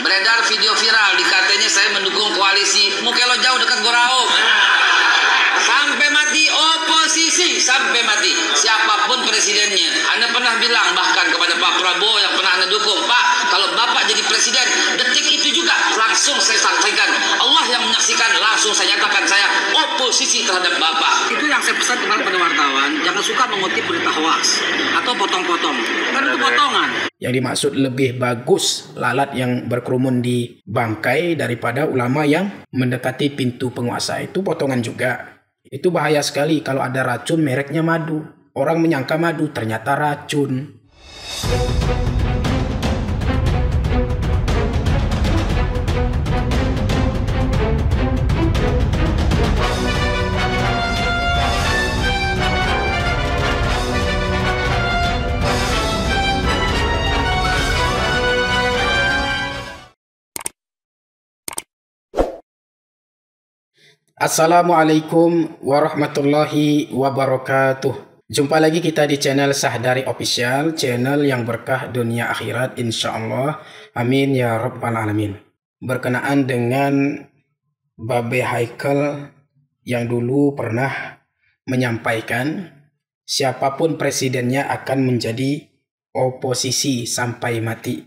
Beredar video viral dikatanya saya mendukung koalisi Mukelo jauh dekat Goraum. Sampai mati oposisi, sampai mati. Siapapun presidennya. Anda pernah bilang bahkan kepada Pak Prabowo yang pernah Anda dukung, Pak, kalau Bapak jadi presiden, detik itu juga langsung saya sampaikan. Allah yang menyaksikan, langsung saya nyatakan saya oposisi terhadap Bapak. Itu yang saya pesan kepada wartawan, jangan suka mengutip berita hoax atau potong-potong. Karena itu potongan. Yang dimaksud lebih bagus lalat yang berkerumun di bangkai daripada ulama yang mendekati pintu penguasa. Itu potongan juga. Itu bahaya sekali kalau ada racun mereknya madu. Orang menyangka madu, ternyata racun. Assalamualaikum warahmatullahi wabarakatuh. Jumpa lagi kita di channel Sahdari Official, channel yang berkah dunia akhirat insyaallah. Amin ya rabbal alamin. Berkenaan dengan Babe Haikal yang dulu pernah menyampaikan siapapun presidennya akan menjadi oposisi sampai mati.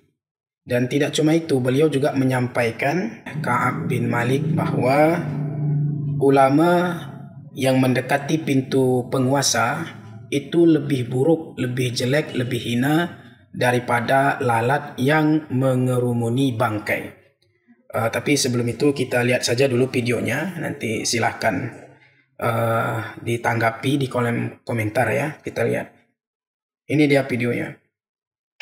Dan tidak cuma itu, beliau juga menyampaikan Ka'ab bin Malik bahwa ulama yang mendekati pintu penguasa itu lebih buruk, lebih jelek, lebih hina daripada lalat yang mengerumuni bangkai. Tapi sebelum itu kita lihat saja dulu videonya. Nanti silahkan ditanggapi di kolom komentar ya. Kita lihat. Ini dia videonya.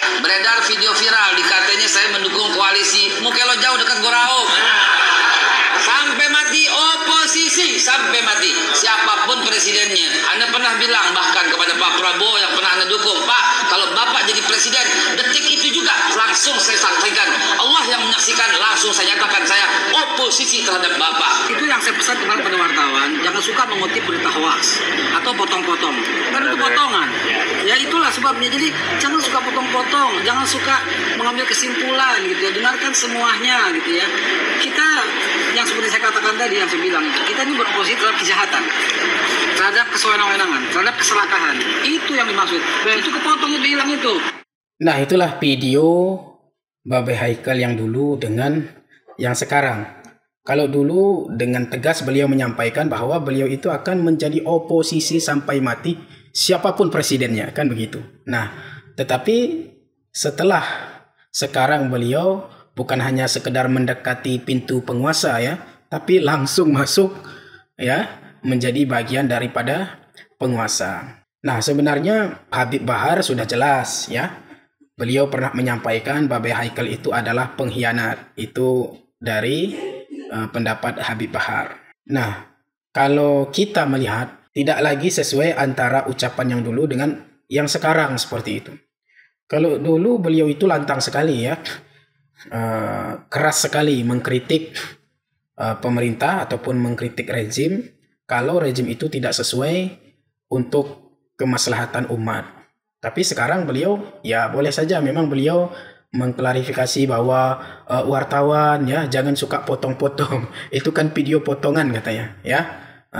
Beredar video viral dikatanya saya mendukung koalisi Mukelo jauh dekat Goraum. Sampai mati oposisi, sampai mati. Siapapun presidennya. Anda pernah bilang bahkan kepada Pak Prabowo yang pernah Anda dukung, Pak, kalau Bapak jadi presiden, detik itu juga langsung saya sampaikan. Allah yang menyaksikan, langsung saya nyatakan saya oposisi terhadap Bapak. Itu yang saya pesan kepada wartawan, jangan suka mengutip berita hoax atau potong-potong. Karena itu potongan. Ya itulah sebabnya. Jadi jangan suka potong-potong, jangan suka mengambil kesimpulan gitu ya. Dengarkan semuanya gitu ya. Kita yang seperti saya katakan tadi, yang saya bilang, kita ini beroposisi terhadap kejahatan, terhadap kesewenang-wenangan, terhadap keserakahan. Itu yang dimaksud. Itu kepotong, itu hilang itu. Nah, itulah video Babe Haikal yang dulu dengan yang sekarang. Kalau dulu dengan tegas beliau menyampaikan bahwa beliau itu akan menjadi oposisi sampai mati siapapun presidennya, kan begitu. Nah, tetapi setelah sekarang beliau bukan hanya sekedar mendekati pintu penguasa ya, tapi langsung masuk ya menjadi bagian daripada penguasa. Nah, sebenarnya Habib Bahar sudah jelas ya. Beliau pernah menyampaikan Babe Haikal itu adalah pengkhianat. Itu dari pendapat Habib Bahar. Nah, kalau kita melihat tidak lagi sesuai antara ucapan yang dulu dengan yang sekarang seperti itu. Kalau dulu beliau itu lantang sekali ya. Keras sekali mengkritik pemerintah ataupun mengkritik rezim kalau rezim itu tidak sesuai untuk kemaslahatan umat. Tapi sekarang beliau ya boleh saja memang beliau mengklarifikasi bahwa wartawan ya jangan suka potong-potong. Itu kan video potongan katanya ya.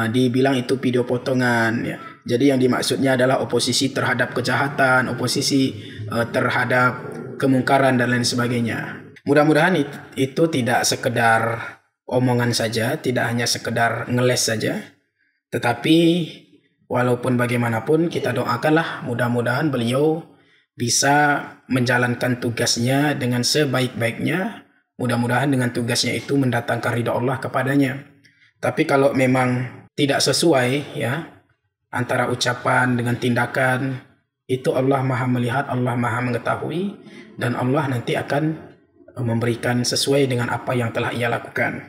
Dibilang itu video potongan ya. Jadi yang dimaksudnya adalah oposisi terhadap kejahatan, oposisi terhadap kemungkaran dan lain sebagainya. Mudah-mudahan itu tidak sekedar omongan saja, tidak hanya sekedar ngeles saja. Tetapi walaupun bagaimanapun kita doakanlah mudah-mudahan beliau bisa menjalankan tugasnya dengan sebaik-baiknya. Mudah-mudahan dengan tugasnya itu mendatangkan ridha Allah kepadanya. Tapi kalau memang tidak sesuai ya antara ucapan dengan tindakan, itu Allah Maha melihat, Allah Maha mengetahui, dan Allah nanti akan memberikan sesuai dengan apa yang telah ia lakukan.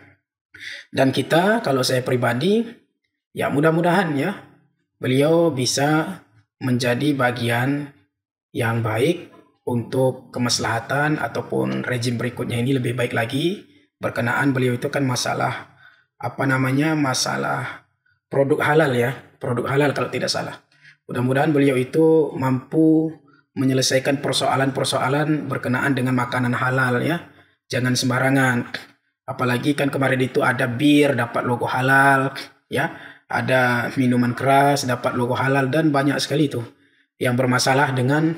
Dan kita, kalau saya pribadi, ya mudah-mudahan ya beliau bisa menjadi bagian yang baik untuk kemaslahatan ataupun rezim berikutnya ini lebih baik lagi. Berkenaan beliau itu kan masalah masalah produk halal ya, produk halal kalau tidak salah. Mudah-mudahan beliau itu mampu menyelesaikan persoalan-persoalan berkenaan dengan makanan halal ya. jangan sembarangan. Apalagi kan kemarin itu ada bir dapat logo halal, ya, ada minuman keras dapat logo halal, dan banyak sekali tuh yang bermasalah dengan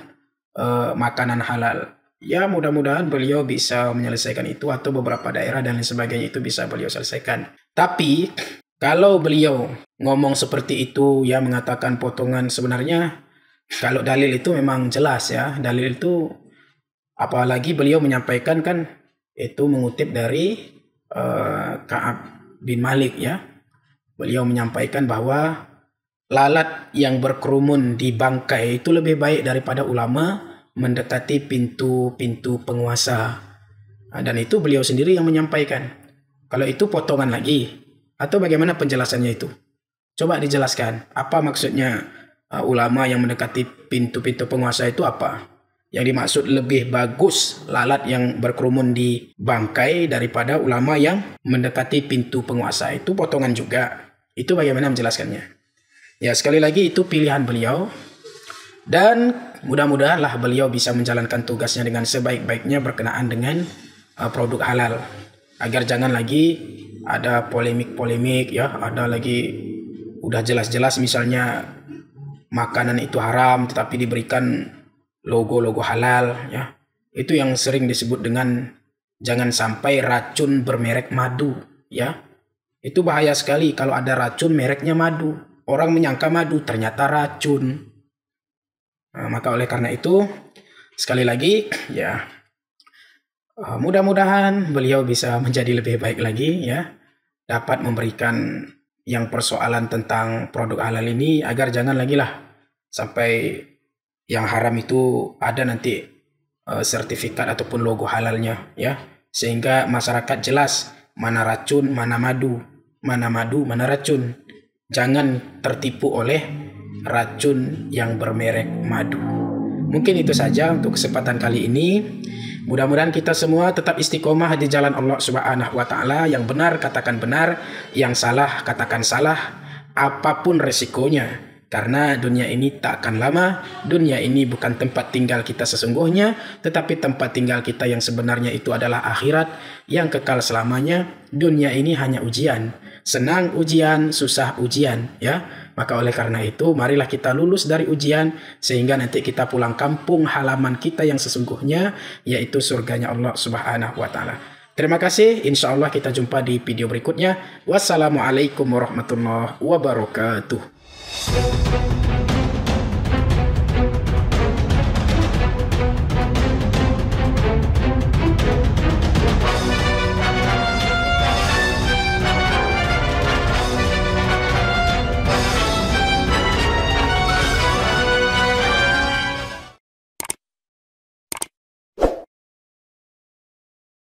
makanan halal. Ya, mudah-mudahan beliau bisa menyelesaikan itu, atau beberapa daerah dan lain sebagainya itu bisa beliau selesaikan. Tapi kalau beliau ngomong seperti itu, ya, mengatakan potongan, sebenarnya kalau dalil itu memang jelas, ya. Dalil itu, apalagi beliau menyampaikan kan itu mengutip dari Ka'ab bin Malik, ya. Beliau menyampaikan bahwa lalat yang berkerumun di bangkai itu lebih baik daripada ulama mendekati pintu-pintu penguasa. Dan itu beliau sendiri yang menyampaikan. Kalau itu potongan lagi, atau bagaimana penjelasannya itu? Coba dijelaskan. Apa maksudnya ulama yang mendekati pintu-pintu penguasa itu apa? Yang dimaksud lebih bagus lalat yang berkerumun di bangkai daripada ulama yang mendekati pintu penguasa. Itu potongan juga. Itu bagaimana menjelaskannya? Ya, sekali lagi itu pilihan beliau. Dan mudah-mudahanlah beliau bisa menjalankan tugasnya dengan sebaik-baiknya berkenaan dengan produk halal. Agar jangan lagi ada polemik-polemik, ya. Ada lagi udah jelas-jelas misalnya makanan itu haram tetapi diberikan logo-logo halal, ya. Itu yang sering disebut dengan jangan sampai racun bermerek madu, ya. Itu bahaya sekali kalau ada racun mereknya madu. Orang menyangka madu, ternyata racun. Maka oleh karena itu, sekali lagi, ya, mudah-mudahan beliau bisa menjadi lebih baik lagi, ya. Dapat memberikan yang persoalan tentang produk halal ini, agar jangan lagi lah sampai yang haram itu ada nanti sertifikat ataupun logo halalnya, ya, sehingga masyarakat jelas mana racun, mana madu, mana racun. Jangan tertipu oleh racun yang bermerek madu. Mungkin itu saja untuk kesempatan kali ini. Mudah-mudahan kita semua tetap istiqomah di jalan Allah Subhanahu wa taala. Yang benar katakan benar, yang salah katakan salah, apapun resikonya. Karena dunia ini tak akan lama, dunia ini bukan tempat tinggal kita sesungguhnya, tetapi tempat tinggal kita yang sebenarnya itu adalah akhirat yang kekal selamanya. Dunia ini hanya ujian, senang ujian, susah ujian, ya. Maka oleh karena itu, marilah kita lulus dari ujian, sehingga nanti kita pulang kampung halaman kita yang sesungguhnya, yaitu surganya Allah Subhanahu wa ta'ala. Terima kasih, insya Allah kita jumpa di video berikutnya. Wassalamualaikum warahmatullahi wabarakatuh.